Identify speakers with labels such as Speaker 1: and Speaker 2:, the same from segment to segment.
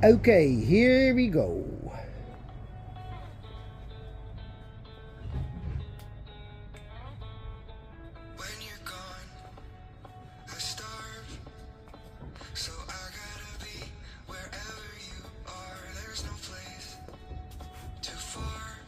Speaker 1: Okay, here we go.
Speaker 2: When you're gone, I starve. So I gotta be wherever you are. There's no place too far.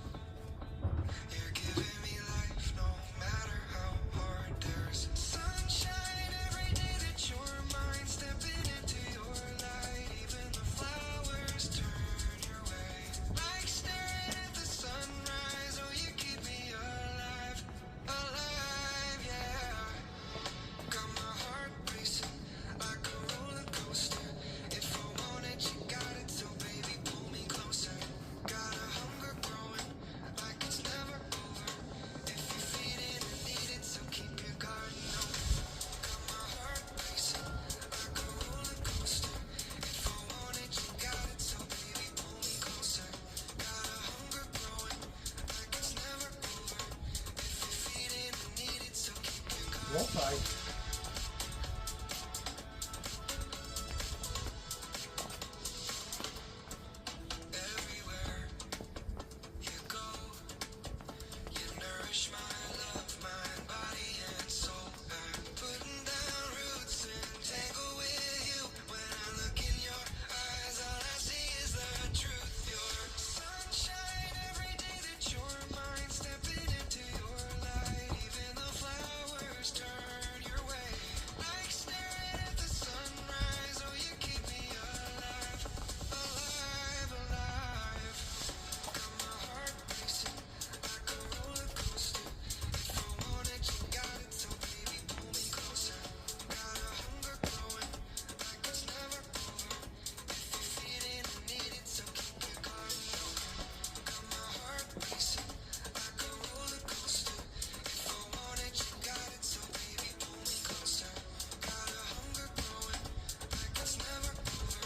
Speaker 2: You're giving me life no matter how hard. There's sunshine every day that you're mine. Stepping into your light, even the flowers turn your way. Like staring at the sunrise, oh you keep me alive, alive, yeah. Got my heart racing like a roller coaster. If I want it, you got it, so baby pull me closer. Got a hunger growing like it's never over. If you feed it and need it, so keep your garden open. Got my heart racing like a roller coaster. If I want it, you got it, so baby pull me closer. Got a hunger growing like it's never over. If you feed it and need it, so keep your garden open. Everywhere you go, you nourish my love, mind, body, and soul. I'm putting down roots and tangle with you. When I look in your eyes, all I see is the truth. Your sunshine every day that you're mine. Stepping into your light, even the flowers turn your way. Like staring at the sunrise, oh you keep me alive, alive, alive. Got my heart racing like a roller coaster. If I want it, you got it, so baby pull me closer. Got a hunger growing like it's never over. If you feed it and need it, so keep your garden open. Got my heart racing like a roller coaster. If I want it, you got it, so baby pull me closer. Got a hunger growing like it's never over.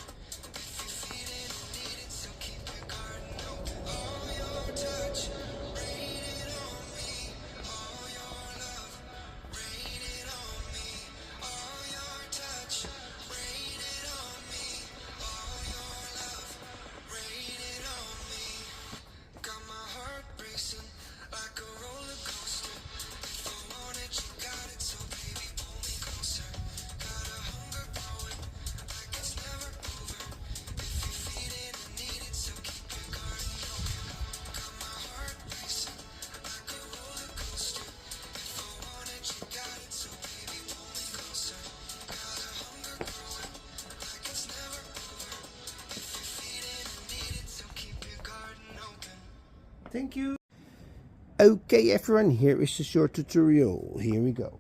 Speaker 2: If you feed it and need it, so keep your garden open. All your touch, rain it on me. All your love, rain it on me. All your touch, rain it on me. All your love, rain it on me. Got my heart racing like a roller coaster. If I want it, you got it, so baby pull me closer. Got a hunger growing like it's never over. If you feed it and need it, so keep your garden open. Got my heart racing like a roller coaster. If I want it, you got it, so baby pull me closer. Got a hunger growing like it's never over. If you feed it and need it, so keep your garden open.
Speaker 1: Thank you. Okay, everyone, here is the short tutorial. Here we go.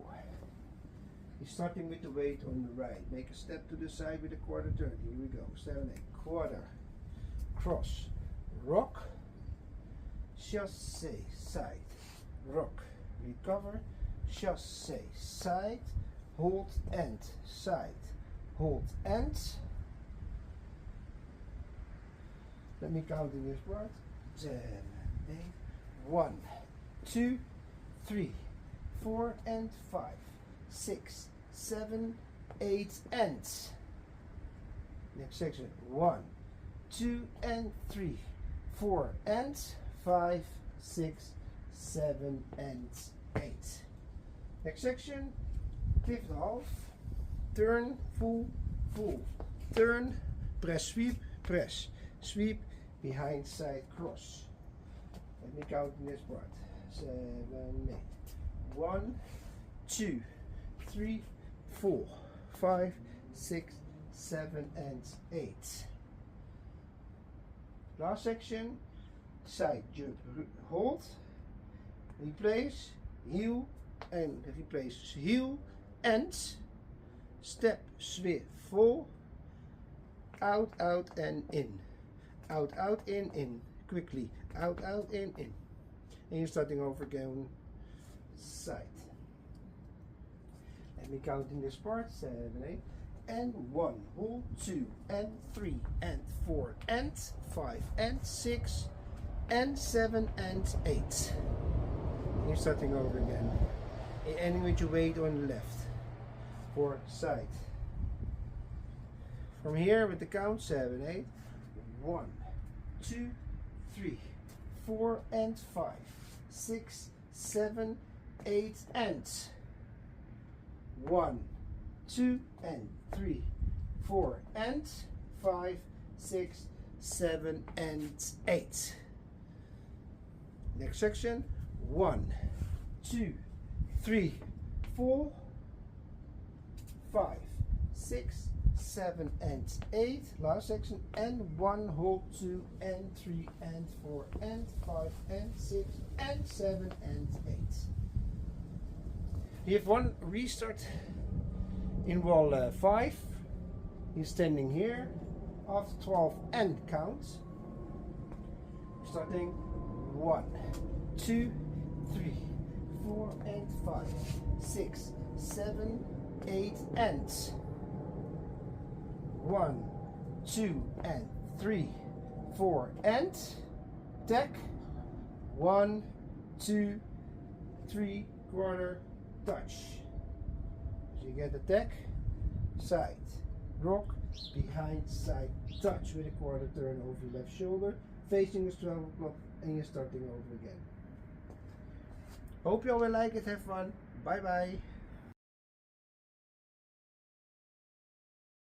Speaker 1: You're starting with the weight on the right. Make a step to the side with a quarter turn. Here we go. 7, 8. Quarter. Cross. Rock. Chassé. Side. Rock. Recover. Chassé. Side. Hold end. Side. Hold end. Let me count in this part. 7, 8. 1, 2, 3, 4, and 5, 6, 7, 8, and next section. 1, 2, and 3, 4, and 5, 6, 7, and 8. Next section. Fifth half. Turn, full, full. Turn, press, sweep, press, sweep, behind, side, cross. Let me count in this part. 7, 8. 1, 2, 3, 4, 5, 6, 7, and 8. Last section. Side jump, hold, replace, heel, and replace heel, and step, swip, full, out, out, and in. Out, out, in. Quickly. Out, out, in. And you're starting over again. Side. Let me count in this part. 7, 8. And 1. Hold. 2. And 3. And 4. And 5. And 6. And 7. And 8. And you're starting over again. And ending with your weight on the left. For side. From here with the count. 7, 8. 1, 2, 3, 4 and 5, 6, 7, 8 and 1, 2 and 3, 4 and 5, 6, 7 and 8. Next section, 1, 2, 3, 4, 5, 6, 7 and 8. Last section, and 1, hold 2 and 3 and 4 and 5 and 6 and 7 and 8. You have one restart in wall 5. He's standing here after 12 and count. Starting 1, 2, 3, 4 and 5, 6, 7, 8 and 1, 2 and 3, 4 and deck 1, 2, 3 quarter touch. So you get the deck, side, rock, behind, side, touch with a quarter turn over your left shoulder, facing the 12 o'clock, and you're starting over again. Hope you all will like it, have fun, bye bye.